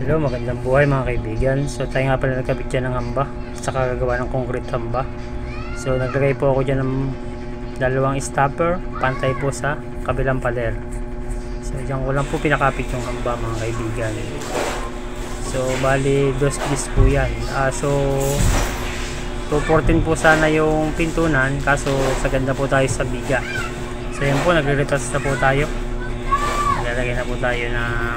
Hello, magandang buhay mga kaibigan. So tayo nga pala nagkabit dyan ng hamba sa kagagawa ng concrete hamba. So naglagay po ako dyan ng dalawang stopper pantay po sa kabilang pader. So dyan ko lang po pinakapit yung hamba mga kaibigan. So bali 2 piece po yan. So 214 po sana yung pintunan, kaso sa ganda po tayo sa biga. So yan po, nagre-retouch na po tayo. Naglalagay na po tayo ng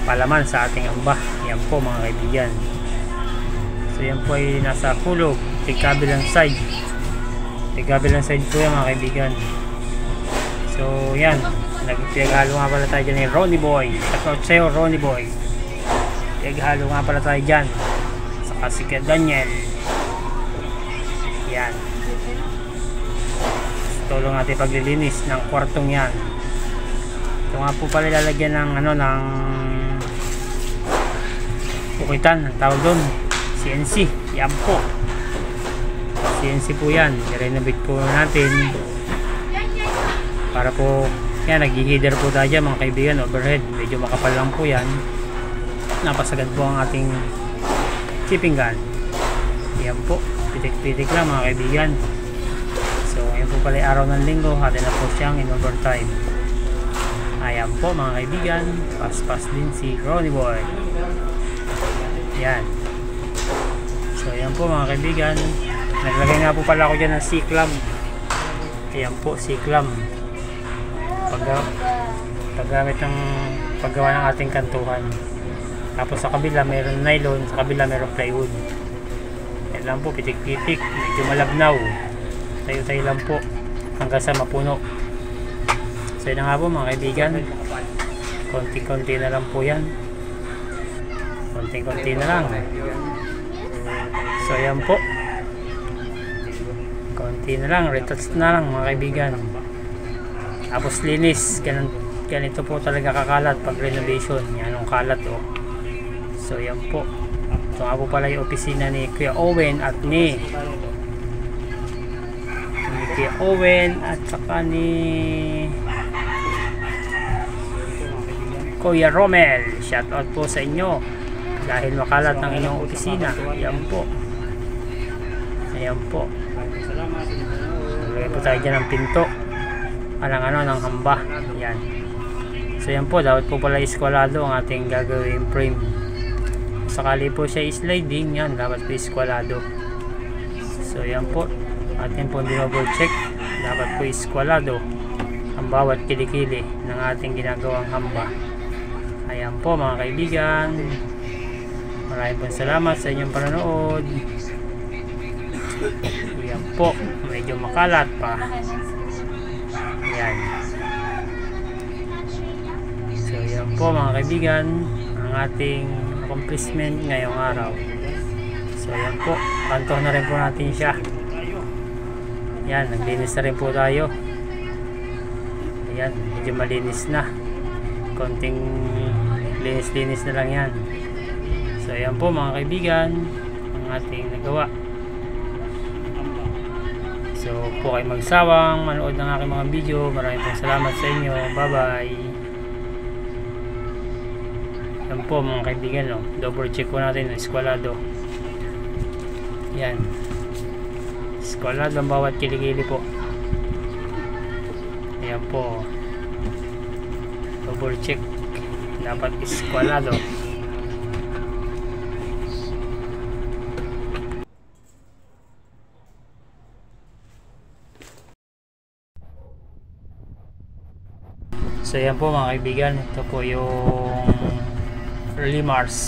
palaman sa ating hamba. Yan po mga kaibigan. So yan po ay nasa kulog, tigkabilang side po yan mga kaibigan. So yan, nagpiaghalo nga pala tayo dyan ni Ronnie Boy. Shoutout sa'yo Ronnie Boy. Piaghalo nga pala tayo dyan saka si Daniel. Yan, tulong natin paglilinis ng kwartong yan. Ito nga po pala lalagyan ng ng pukitan, ang tawag doon, CNC. Yan po, CNC po yan. I-renovate po natin para po yan, nag-header po tayo dyan mga kaibigan, overhead. Medyo makapal lang po yan, napasagad po ang ating shipping gun. Yan po, pitik-pitik lang mga kaibigan. So yan po pala araw ng linggo, atin na po siyang in overtime. Ayan po mga kaibigan, pas din si Ronnie Boy. Yan. So ayan po mga kaibigan, naglagay nga po pala ako dyan ng C-clamp. Ayan po, C-clamp, paggamit ng paggawa ng ating kantuhan. Tapos sa kabila mayroon nylon, sa kabila mayroon plywood. Yan lang po, pitik-pitik, medyo malabnaw. Tayo-tayo lang po hanggang sa mapuno. So yun nga po mga kaibigan, konti-konti na lang po yan, konti-konti na lang. So yan po, konti na lang, retouch na lang mga kaibigan. Tapos linis, ganito po talaga kakalat pag renovation. Yan ang kalat oh. So yan po, ito nga po pala yung opisina ni Kuya Owen at ni Kuya Owen at saka ni Kuya Romel. Shoutout po sa inyo dahil makalat ng inyong opisina. Ayan po, ayan po. Nalagay po tayo dyan ng pinto ng hamba. Ayan. So yan po, dapat po pala iskwalado ang ating gagawin frame. Sakali po siya sliding, yan dapat po iskwalado. So yan po, atin po double check, dapat po iskwalado ang bawat kilikili ng ating ginagawang hamba. Ayan po mga kaibigan, maraming po salamat sa inyong panonood. Ayan po, medyo makalat pa. Ayan. So ayan po mga kaibigan, ang ating accomplishment ngayong araw. So ayan po, kanto na rin po natin siya. Ayan, naglinis na rin po tayo. Ayan, medyo malinis na, konting linis-linis na lang yan. So ayan po mga kaibigan, ang ating nagawa. So po kayo magsawang manood ng aking mga video. Maraming pong salamat sa inyo. Bye bye. Ayan po mga kaibigan, no? Double check po natin ang eskwalado. Yan, eskwalado ang bawat kilikili po. Ayan po, double check, dapat eskwalado. So yan po mga kaibigan, ito po yung early Mars